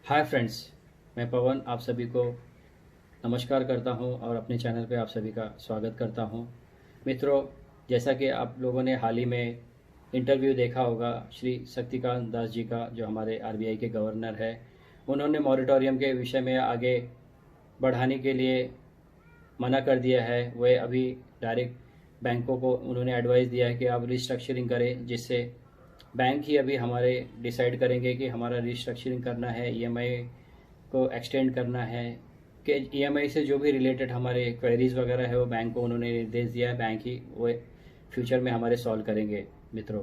Hi friends, मैं पवन आप सभी को नमस्कार करता हूं और अपने चैनल पे आप सभी का स्वागत करता हूं। मित्रों, जैसा कि आप लोगों ने हाल ही में इंटरव्यू देखा होगा श्री शक्तिकांत दास जी का, जो हमारे आरबीआई के गवर्नर है। उन्होंने मॉरेटोरियम के विषय में आगे बढ़ाने के लिए मना कर दिया है। वह अभी डायरेक्ट बैंकों को उन्होंने एडवाइस दिया है कि आप रिस्ट्रक्चरिंग करें, जिससे बैंक ही अभी हमारे डिसाइड करेंगे कि हमारा रिस्ट्रक्चरिंग करना है, ईएमआई को एक्सटेंड करना है, कि ईएमआई से जो भी रिलेटेड हमारे क्वेरीज वगैरह है वो बैंक को उन्होंने निर्देश दिया है। बैंक ही वो फ्यूचर में हमारे सॉल्व करेंगे मित्रों।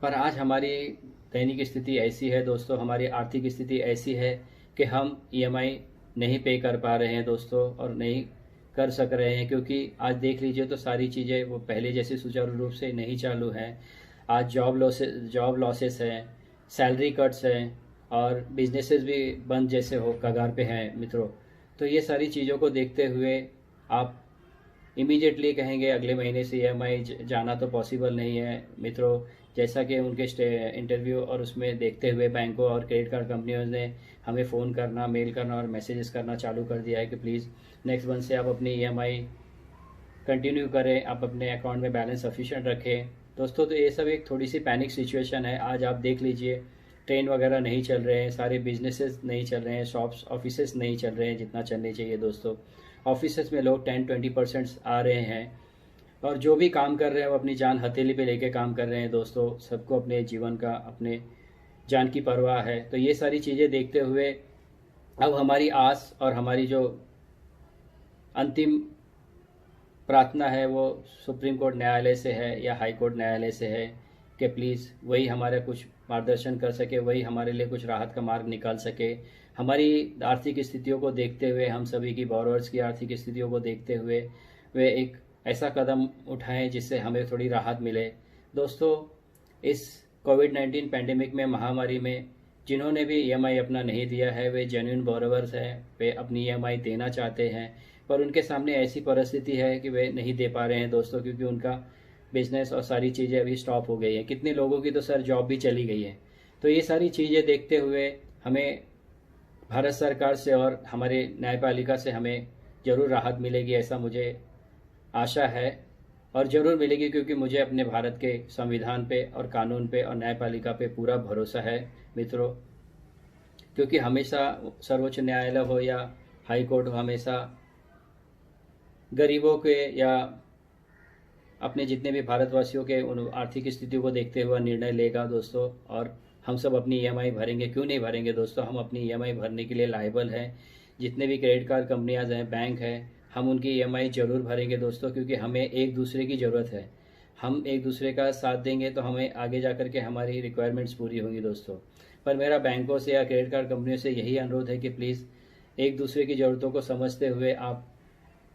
पर आज हमारी दैनिक स्थिति ऐसी है दोस्तों, हमारी आर्थिक स्थिति ऐसी है कि हम ईएमआई नहीं पे कर पा रहे हैं दोस्तों, और नहीं कर सक रहे हैं, क्योंकि आज देख लीजिए तो सारी चीज़ें वो पहले जैसे सुचारू रूप से नहीं चालू हैं। आज जॉब लॉसेस हैं, सैलरी कट्स हैं, और बिजनेसेस भी बंद जैसे हो कगार पे हैं मित्रों। तो ये सारी चीज़ों को देखते हुए आप इमीडिएटली कहेंगे अगले महीने से ईएमआई जाना तो पॉसिबल नहीं है मित्रों। जैसा कि उनके इंटरव्यू और उसमें देखते हुए बैंकों और क्रेडिट कार्ड कंपनियों ने हमें फ़ोन करना, मेल करना और मैसेजेस करना चालू कर दिया है कि प्लीज़ नेक्स्ट मंथ से आप अपनी ईएमआई कंटिन्यू करें, आप अपने अकाउंट में बैलेंस सफिशिएंट रखें। दोस्तों, तो ये सब एक थोड़ी सी पैनिक सिचुएशन है। आज आप देख लीजिए, ट्रेन वगैरह नहीं चल रहे हैं, सारे बिजनेसेस नहीं चल रहे हैं, शॉप्स ऑफिसेस नहीं चल रहे हैं जितना चलने चाहिए दोस्तों। ऑफिसेस में लोग 10-20% आ रहे हैं, और जो भी काम कर रहे हैं वो अपनी जान हथेली पे लेके काम कर रहे हैं दोस्तों। सबको अपने जीवन का, अपने जान की परवाह है। तो ये सारी चीज़ें देखते हुए अब हमारी आस और हमारी जो अंतिम प्रार्थना है वो सुप्रीम कोर्ट न्यायालय से है या हाई कोर्ट न्यायालय से है कि प्लीज़ वही हमारा कुछ मार्गदर्शन कर सके, वही हमारे लिए कुछ राहत का मार्ग निकाल सके। हमारी आर्थिक स्थितियों को देखते हुए, हम सभी की बोरोवर्स की आर्थिक स्थितियों को देखते हुए वे एक ऐसा कदम उठाएं जिससे हमें थोड़ी राहत मिले। दोस्तों, इस कोविड-19 पैंडेमिक में, महामारी में, जिन्होंने भी ईएमआई अपना नहीं दिया है वे जेन्युइन बोरोवर्स हैं, वे अपनी ईएमआई देना चाहते हैं, पर उनके सामने ऐसी परिस्थिति है कि वे नहीं दे पा रहे हैं दोस्तों, क्योंकि उनका बिजनेस और सारी चीज़ें अभी स्टॉप हो गई हैं। कितने लोगों की तो सर जॉब भी चली गई है। तो ये सारी चीज़ें देखते हुए हमें भारत सरकार से और हमारे न्यायपालिका से हमें ज़रूर राहत मिलेगी, ऐसा मुझे आशा है। और ज़रूर मिलेगी, क्योंकि मुझे अपने भारत के संविधान पे और कानून पे और न्यायपालिका पे पूरा भरोसा है मित्रों। क्योंकि हमेशा सर्वोच्च न्यायालय हो या हाई कोर्ट हो, हमेशा गरीबों के या अपने जितने भी भारतवासियों के उन आर्थिक स्थितियों को देखते हुए निर्णय लेगा दोस्तों। और हम सब अपनी ईएमआई भरेंगे, क्यों नहीं भरेंगे दोस्तों। हम अपनी ईएमआई भरने के लिए लायबल हैं। जितने भी क्रेडिट कार्ड कंपनियां हैं, बैंक हैं, हम उनकी ईएमआई ज़रूर भरेंगे दोस्तों, क्योंकि हमें एक दूसरे की ज़रूरत है। हम एक दूसरे का साथ देंगे तो हमें आगे जा कर के हमारी रिक्वायरमेंट्स पूरी होंगी दोस्तों। पर मेरा बैंकों से या क्रेडिट कार्ड कंपनियों से यही अनुरोध है कि प्लीज़ एक दूसरे की ज़रूरतों को समझते हुए आप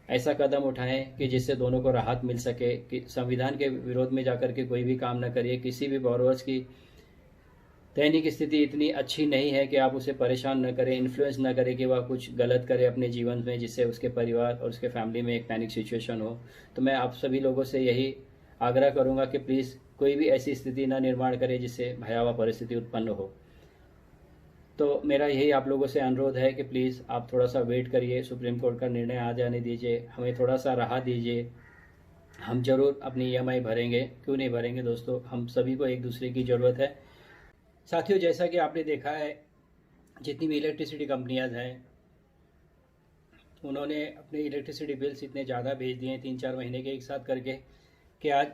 ऐसा कदम उठाएं कि जिससे दोनों को राहत मिल सके, कि संविधान के विरोध में जाकर के कोई भी काम न करिए। किसी भी बोरोवर्स की दैनिक स्थिति इतनी अच्छी नहीं है कि आप उसे परेशान न करें, इन्फ्लुएंस न करें कि वह कुछ गलत करे अपने जीवन में, जिससे उसके परिवार और उसके फैमिली में एक पैनिक सिचुएशन हो। तो मैं आप सभी लोगों से यही आग्रह करूंगा कि प्लीज़ कोई भी ऐसी स्थिति न निर्माण करे जिससे भयावह परिस्थिति उत्पन्न हो। तो मेरा यही आप लोगों से अनुरोध है कि प्लीज़ आप थोड़ा सा वेट करिए, सुप्रीम कोर्ट का निर्णय आ जाने दीजिए, हमें थोड़ा सा राहत दीजिए। हम जरूर अपनी ईएमआई भरेंगे, क्यों नहीं भरेंगे दोस्तों। हम सभी को एक दूसरे की ज़रूरत है। साथियों, जैसा कि आपने देखा है, जितनी भी इलेक्ट्रिसिटी कंपनियां हैं उन्होंने अपने इलेक्ट्रिसिटी बिल्स इतने ज़्यादा भेज दिए हैं 3-4 महीने के एक साथ करके, कि आज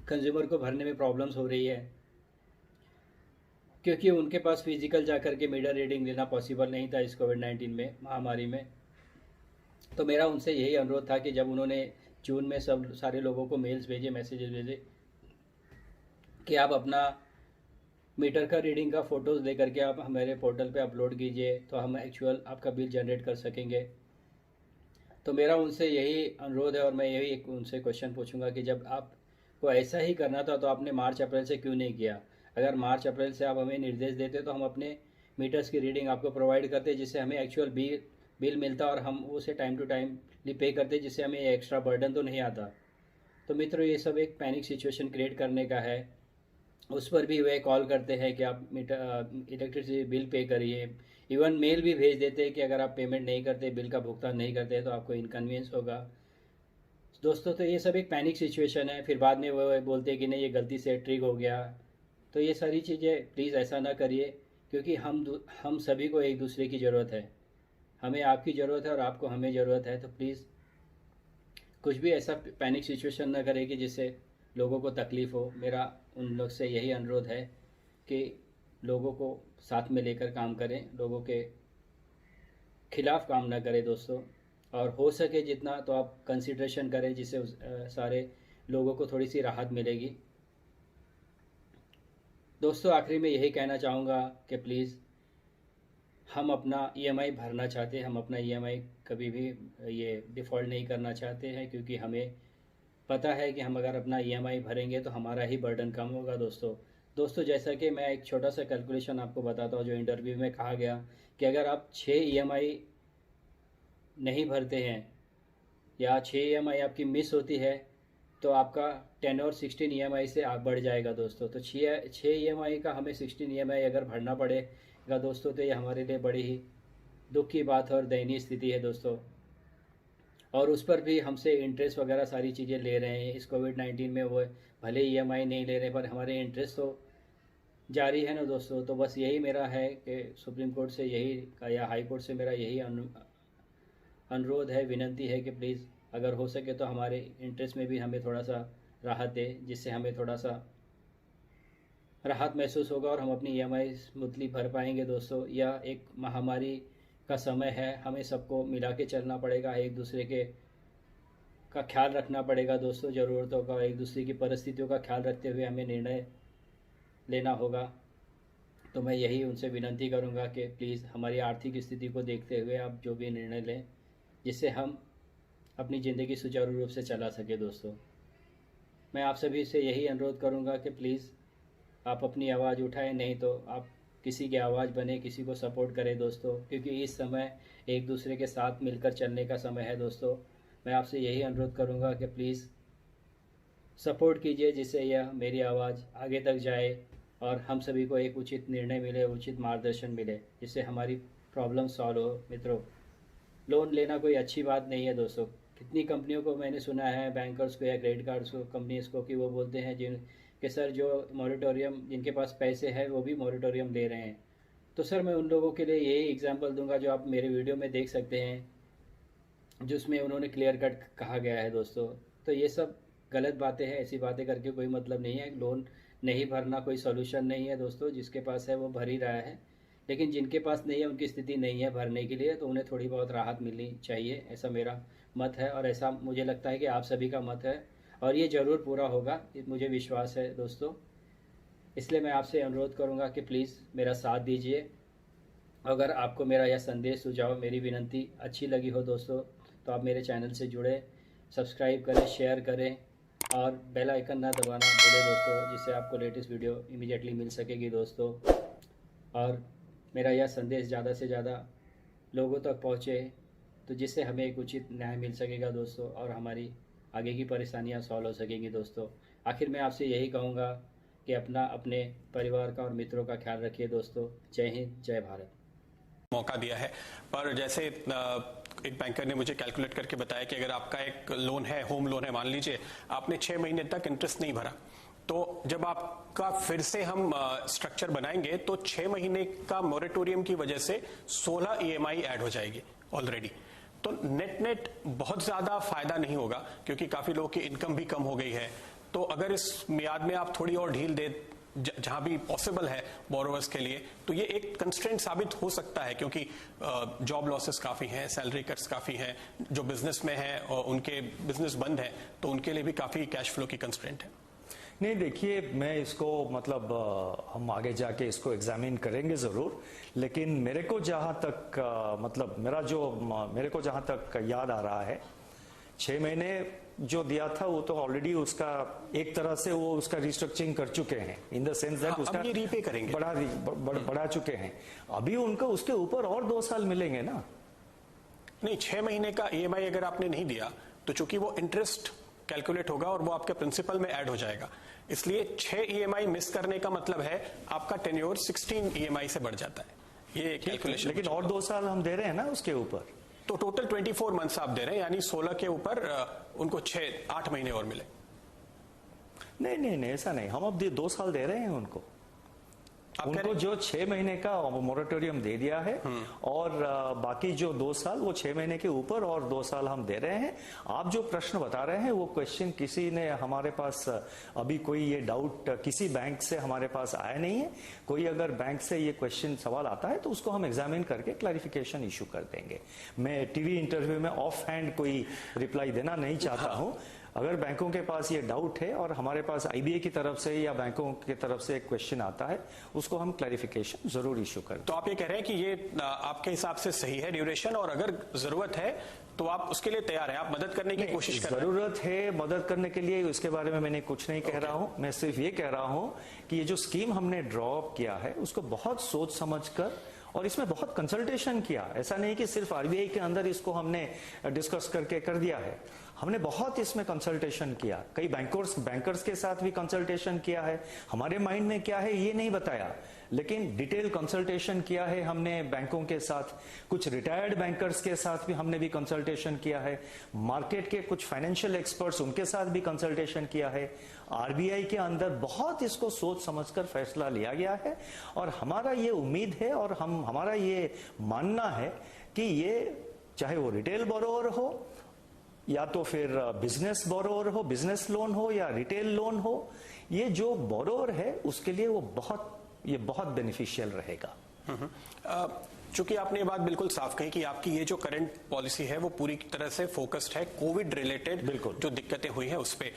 कंज्यूमर को भरने में प्रॉब्लम्स हो रही है, क्योंकि उनके पास फिजिकल जाकर के मीटर रीडिंग लेना पॉसिबल नहीं था इस कोविड-19 में, महामारी में। तो मेरा उनसे यही अनुरोध था कि जब उन्होंने जून में सब सारे लोगों को मेल्स भेजे, मैसेजेस भेजे कि आप अपना मीटर का रीडिंग का फ़ोटोज़ ले करके आप हमारे पोर्टल पे अपलोड कीजिए, तो हम एक्चुअल आपका बिल जनरेट कर सकेंगे। तो मेरा उनसे यही अनुरोध है, और मैं यही एक उनसे क्वेश्चन पूछूंगा कि जब आपको ऐसा ही करना था तो आपने मार्च अप्रैल से क्यों नहीं किया। अगर मार्च अप्रैल से आप हमें निर्देश देते तो हम अपने मीटर्स की रीडिंग आपको प्रोवाइड करते, जिससे हमें एक्चुअल बिल मिलता और हम उसे टाइम टू टाइम पे करते, जिससे हमें एक्स्ट्रा बर्डन तो नहीं आता। तो मित्रों, ये सब एक पैनिक सिचुएशन क्रिएट करने का है। उस पर भी वे कॉल करते हैं कि आप इलेक्ट्रिसिटी बिल पे करिए। इवन मेल भी भेज देते हैं कि अगर आप पेमेंट नहीं करते, बिल का भुगतान नहीं करते तो आपको इनकन्वीनियंस होगा। दोस्तों तो ये सब एक पैनिक सिचुएशन है। फिर बाद में वो बोलते हैं कि नहीं ये गलती से ट्रिग हो गया। तो ये सारी चीज़ें प्लीज़ ऐसा ना करिए, क्योंकि हम सभी को एक दूसरे की ज़रूरत है। हमें आपकी ज़रूरत है और आपको हमें ज़रूरत है। तो प्लीज़ कुछ भी ऐसा पैनिक सिचुएशन ना करें कि जिससे लोगों को तकलीफ़ हो। मेरा उन लोग से यही अनुरोध है कि लोगों को साथ में लेकर काम करें, लोगों के खिलाफ काम ना करें दोस्तों। और हो सके जितना तो आप कंसिडरेशन करें, जिससे सारे लोगों को थोड़ी सी राहत मिलेगी। दोस्तों आखिरी में यही कहना चाहूँगा कि प्लीज़ हम अपना ईएमआई भरना चाहते हैं, हम अपना ईएमआई कभी भी ये डिफ़ॉल्ट नहीं करना चाहते हैं, क्योंकि हमें पता है कि हम अगर अपना ईएमआई भरेंगे तो हमारा ही बर्डन कम होगा दोस्तों जैसा कि मैं एक छोटा सा कैलकुलेशन आपको बताता हूँ, जो इंटरव्यू में कहा गया कि अगर आप 6 ईएमआई नहीं भरते हैं या 6 ईएमआई आपकी मिस होती है तो आपका 10 और 16 ईएमआई से आप बढ़ जाएगा दोस्तों। तो 6 ईएमआई का हमें 16 ईएमआई अगर भरना पड़ेगा दोस्तों, तो ये हमारे लिए बड़ी ही दुख की बात और दयनीय स्थिति है दोस्तों। और उस पर भी हमसे इंटरेस्ट वगैरह सारी चीज़ें ले रहे हैं। इस कोविड-19 में वो भले ईएमआई नहीं ले रहे पर हमारे इंटरेस्ट तो जारी है ना दोस्तों। तो बस यही मेरा है कि सुप्रीम कोर्ट से यही या हाई कोर्ट से मेरा यही अनुरोध है, विनंती है कि प्लीज़ अगर हो सके तो हमारे इंटरेस्ट में भी हमें थोड़ा सा राहत दे, जिससे हमें थोड़ा सा राहत महसूस होगा और हम अपनी ईएमआई स्मूथली भर पाएंगे दोस्तों। यह एक महामारी का समय है, हमें सबको मिला के चलना पड़ेगा, एक दूसरे का ख्याल रखना पड़ेगा दोस्तों, ज़रूरतों का, एक दूसरे की परिस्थितियों का ख्याल रखते हुए हमें निर्णय लेना होगा। तो मैं यही उनसे विनंती करूंगा कि प्लीज़ हमारी आर्थिक स्थिति को देखते हुए आप जो भी निर्णय लें, जिससे हम अपनी ज़िंदगी सुचारू रूप से चला सके दोस्तों। मैं आप सभी से यही अनुरोध करूंगा कि प्लीज़ आप अपनी आवाज़ उठाएं, नहीं तो आप किसी की आवाज़ बने, किसी को सपोर्ट करें दोस्तों, क्योंकि इस समय एक दूसरे के साथ मिलकर चलने का समय है दोस्तों। मैं आपसे यही अनुरोध करूंगा कि प्लीज़ सपोर्ट कीजिए, जिससे यह मेरी आवाज़ आगे तक जाए और हम सभी को एक उचित निर्णय मिले, उचित मार्गदर्शन मिले, जिससे हमारी प्रॉब्लम सॉल्व हो। मित्रों, लोन लेना कोई अच्छी बात नहीं है दोस्तों। कितनी कंपनियों को मैंने सुना है, बैंकर्स को या क्रेडिट कार्ड्स को, कंपनीज को, कि वो बोलते हैं कि सर जो मॉरेटोरियम, जिनके पास पैसे है वो भी मॉरेटोरियम ले रहे हैं। तो सर मैं उन लोगों के लिए यही एग्जांपल दूंगा जो आप मेरे वीडियो में देख सकते हैं, जिसमें उन्होंने क्लियर कट कहा गया है दोस्तों। तो ये सब गलत बातें हैं, ऐसी बातें करके कोई मतलब नहीं है। लोन नहीं भरना कोई सोल्यूशन नहीं है दोस्तों। जिसके पास है वो भर ही रहा है, लेकिन जिनके पास नहीं है, उनकी स्थिति नहीं है भरने के लिए, तो उन्हें थोड़ी बहुत राहत मिलनी चाहिए, ऐसा मेरा मत है। और ऐसा मुझे लगता है कि आप सभी का मत है, और ये ज़रूर पूरा होगा, मुझे विश्वास है दोस्तों। इसलिए मैं आपसे अनुरोध करूँगा कि प्लीज़ मेरा साथ दीजिए। अगर आपको मेरा यह संदेश, सुझाव, मेरी विनंती अच्छी लगी हो दोस्तों, तो आप मेरे चैनल से जुड़े, सब्सक्राइब करें, शेयर करें और बेल आइकन ना दबाना भूलें दोस्तों, जिससे आपको लेटेस्ट वीडियो इमीडिएटली मिल सकेगी दोस्तों। और मेरा यह संदेश ज़्यादा से ज़्यादा लोगों तक पहुँचे, तो जिससे हमें एक उचित न्याय मिल सकेगा दोस्तों, और हमारी आगे की परेशानियां सॉल्व हो सकेंगी दोस्तों। आखिर मैं आपसे यही कहूँगा कि अपने परिवार का और मित्रों का ख्याल रखिए दोस्तों। जय हिंद, जय भारत। मौका दिया है, पर जैसे एक बैंकर ने मुझे कैलकुलेट करके बताया कि अगर आपका एक लोन है, होम लोन है, मान लीजिए आपने 6 महीने तक इंटरेस्ट नहीं भरा, तो जब आपका फिर से हम स्ट्रक्चर बनाएंगे तो 6 महीने का मोरेटोरियम की वजह से 16 ईएमआई ऐड हो जाएगी ऑलरेडी। तो नेट बहुत ज्यादा फायदा नहीं होगा, क्योंकि काफी लोगों की इनकम भी कम हो गई है। तो अगर इस मियाद में आप थोड़ी और ढील दे, जहां भी पॉसिबल है बोरोवर्स के लिए, तो ये एक कंस्ट्रेंट साबित हो सकता है, क्योंकि जॉब लॉसेस काफी हैं, सैलरी कट्स काफी हैं, जो बिजनेस में है और उनके बिजनेस बंद है, तो उनके लिए भी काफी कैश फ्लो की कंस्ट्रेंट है। नहीं, देखिए, मैं इसको मतलब हम आगे जाके इसको एग्जामिन करेंगे जरूर, लेकिन मेरे को जहां तक मतलब मेरे को जहां तक याद आ रहा है, 6 महीने जो दिया था वो तो ऑलरेडी उसका एक तरह से वो उसका रिस्ट्रक्चरिंग कर चुके हैं, इन द सेंस दैट उसका ये रीपे करेंगे, बढ़ा चुके हैं। अभी उनको उसके ऊपर और 2 साल मिलेंगे ना। नहीं, 6 महीने का ईएमआई अगर आपने नहीं दिया, तो चूंकि वो इंटरेस्ट कैलकुलेट होगा और वो आपके प्रिंसिपल में ऐड हो जाएगा। इसलिए 6 EMI मिस करने का मतलब है आपका टेन्योर 16 EMI से बढ़ जाता है। ये कैलकुलेशन। लेकिन और 2 साल हम दे रहे हैं ना उसके ऊपर, तो टोटल 24 मंथ्स आप दे रहे हैं, यानी 16 के ऊपर उनको 8 महीने और मिले। नहीं, ऐसा नहीं, हम अब 2 साल दे रहे हैं उनको जो 6 महीने का मोरेटोरियम दे दिया है और बाकी जो 2 साल वो 6 महीने के ऊपर और 2 साल हम दे रहे हैं। आप जो प्रश्न बता रहे हैं वो क्वेश्चन किसी ने हमारे पास अभी कोई ये डाउट किसी बैंक से हमारे पास आया नहीं है। कोई अगर बैंक से ये क्वेश्चन सवाल आता है तो उसको हम एग्जामिन करके क्लैरिफिकेशन इशू कर देंगे। मैं टीवी इंटरव्यू में ऑफ हैंड कोई रिप्लाई देना नहीं चाहता हूँ। अगर बैंकों के पास ये डाउट है और हमारे पास IBA की तरफ से या बैंकों की तरफ से एक क्वेश्चन आता है, उसको हम क्लैरिफिकेशन जरूर इशू करें। तो आप ये कह रहे हैं कि ये आपके हिसाब से सही है ड्यूरेशन, और अगर जरूरत है तो आप उसके लिए तैयार हैं, आप मदद करने की कोशिश कर रहे हैं? जरूरत है मदद करने के लिए, उसके बारे में मैंने कुछ नहीं कह रहा हूं। मैं सिर्फ ये कह रहा हूं कि ये जो स्कीम हमने ड्रॉप किया है उसको बहुत सोच समझ कर और इसमें बहुत कंसल्टेशन किया। ऐसा नहीं कि सिर्फ RBI के अंदर इसको हमने डिस्कस करके कर दिया है, हमने बहुत इसमें कंसल्टेशन किया। कई बैंकर्स के साथ भी कंसल्टेशन किया है। हमारे माइंड में क्या है ये नहीं बताया, लेकिन डिटेल कंसल्टेशन किया है हमने बैंकों के साथ। कुछ रिटायर्ड बैंकर्स के साथ भी हमने भी कंसल्टेशन किया है। मार्केट के कुछ फाइनेंशियल एक्सपर्ट्स उनके साथ भी कंसल्टेशन किया है। RBI के अंदर बहुत इसको सोच समझकर फैसला लिया गया है और हमारा ये उम्मीद है और हमारा ये मानना है कि ये चाहे वो रिटेल बोरोवर हो या तो फिर बिजनेस बोरोवर हो, बिजनेस लोन हो या रिटेल लोन हो, ये जो बोरोवर है उसके लिए वो बहुत बेनिफिशियल रहेगा। चूंकि आपने ये बात बिल्कुल साफ कही कि आपकी ये जो करंट पॉलिसी है वो पूरी तरह से फोकस्ड है कोविड रिलेटेड जो दिक्कतें हुई है उस पे।